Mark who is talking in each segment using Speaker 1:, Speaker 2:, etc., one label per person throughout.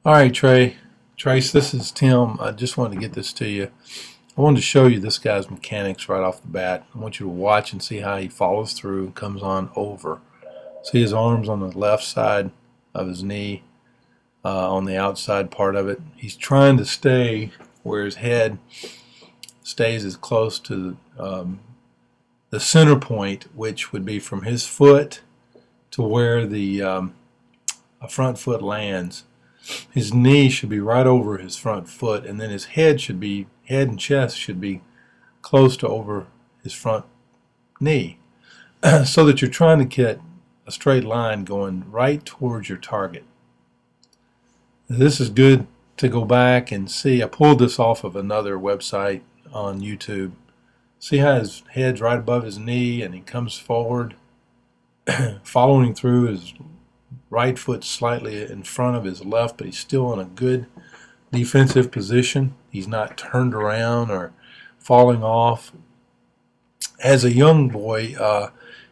Speaker 1: All right, Trace, this is Tim. I just wanted to get this to you. I wanted to show you this guy's mechanics right off the bat. I want you to watch and see how he follows through and comes on over. See his arms on the left side of his knee, on the outside part of it. He's trying to stay where his head stays as close to the center point, which would be from his foot to where the front foot lands. His knee should be right over his front foot, and then his head and chest should be close to over his front knee, so that you're trying to get a straight line going right towards your target. This is good to go back and see. I pulled this off of another website on YouTube. See how his head's right above his knee and he comes forward, following through his right foot slightly in front of his left, but he's still in a good defensive position. He's not turned around or falling off. As a young boy,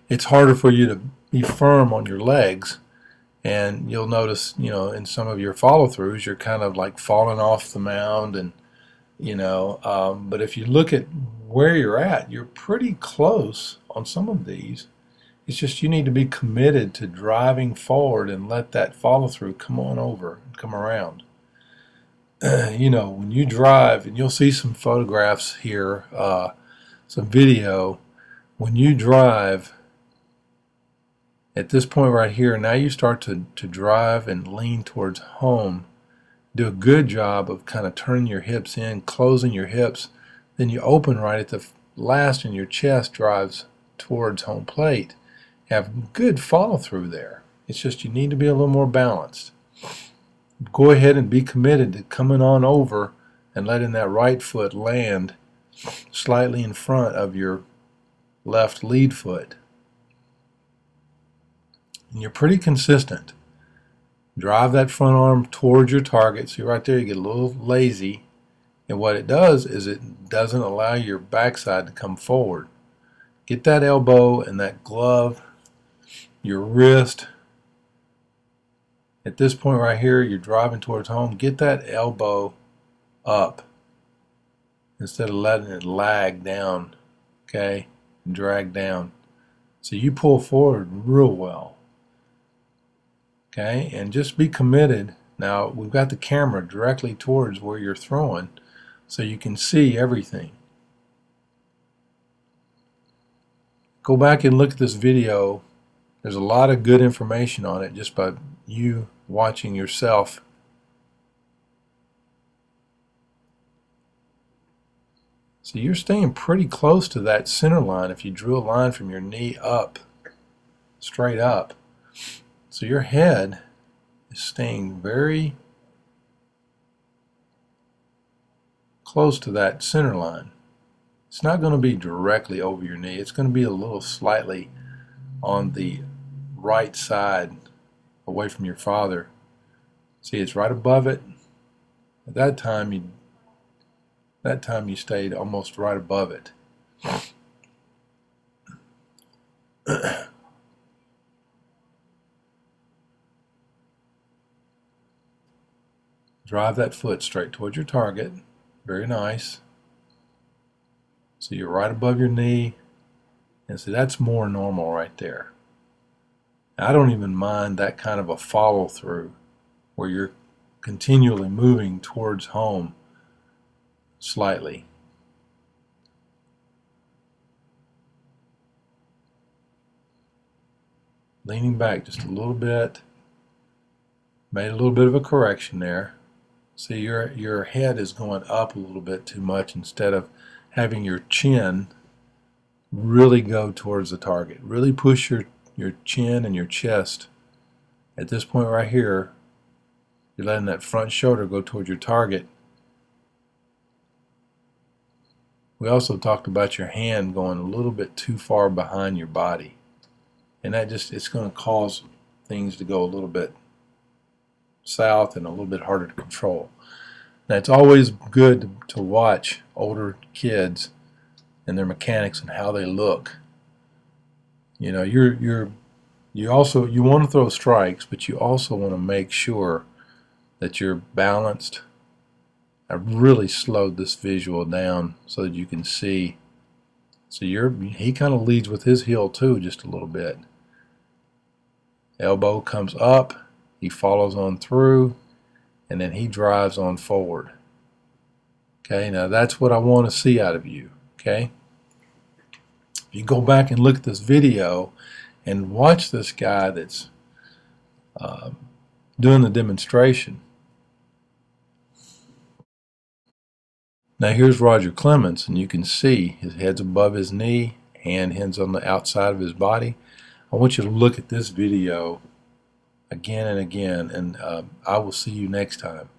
Speaker 1: it's harder for you to be firm on your legs, and you'll notice, in some of your follow-throughs, you're kind of like falling off the mound, and but if you look at where you're at, you're pretty close on some of these. It's just you need to be committed to driving forward and let that follow through come on over and come around. When you drive, and you'll see some photographs here, some video, when you drive at this point right here, now you start to drive and lean towards home. Do a good job of kind of turning your hips in, closing your hips. Then you open right at the last and your chest drives towards home plate. Have good follow through there. It's just you need to be a little more balanced. Go ahead and be committed to coming on over and letting that right foot land slightly in front of your left lead foot. And you're pretty consistent. Drive that front arm towards your target. See right there, you get a little lazy, and what it does is it doesn't allow your backside to come forward. Get that elbow and that glove, your wrist. At this point right here, you're driving towards home. Get that elbow up instead of letting it lag down, okay, and drag down. So you pull forward real well, okay, and just be committed. Now we've got the camera directly towards where you're throwing, so you can see everything. Go back and look at this video. There's a lot of good information on it just by you watching yourself. So you're staying pretty close to that center line if you drew a line from your knee up, straight up. So your head is staying very close to that center line. It's not going to be directly over your knee. It's going to be a little slightly on the right side away from your father. See, it's right above it. At that time you stayed almost right above it. Drive that foot straight towards your target. Very nice. So you're right above your knee, and so that's more normal right there. I don't even mind that kind of a follow through where you're continually moving towards home slightly. Leaning back just a little bit. Made a little bit of a correction there. See, your head is going up a little bit too much instead of having your chin really go towards the target. Really push your chin and your chest. At this point right here, you're letting that front shoulder go towards your target. We also talked about your hand going a little bit too far behind your body, and it's going to cause things to go a little bit south and a little bit harder to control. Now, it's always good to watch older kids and their mechanics and how they look. You want to throw strikes, but you also want to make sure that you're balanced. I really slowed this visual down so that you can see. So he kind of leads with his heel too, just a little bit. Elbow comes up, he follows on through, and then he drives on forward. Okay, now that's what I want to see out of you. Okay, if you go back and look at this video and watch this guy that's doing the demonstration. Now here's Roger Clemens, and you can see his head's above his knee, hands on the outside of his body. I want you to look at this video again and again, and I will see you next time.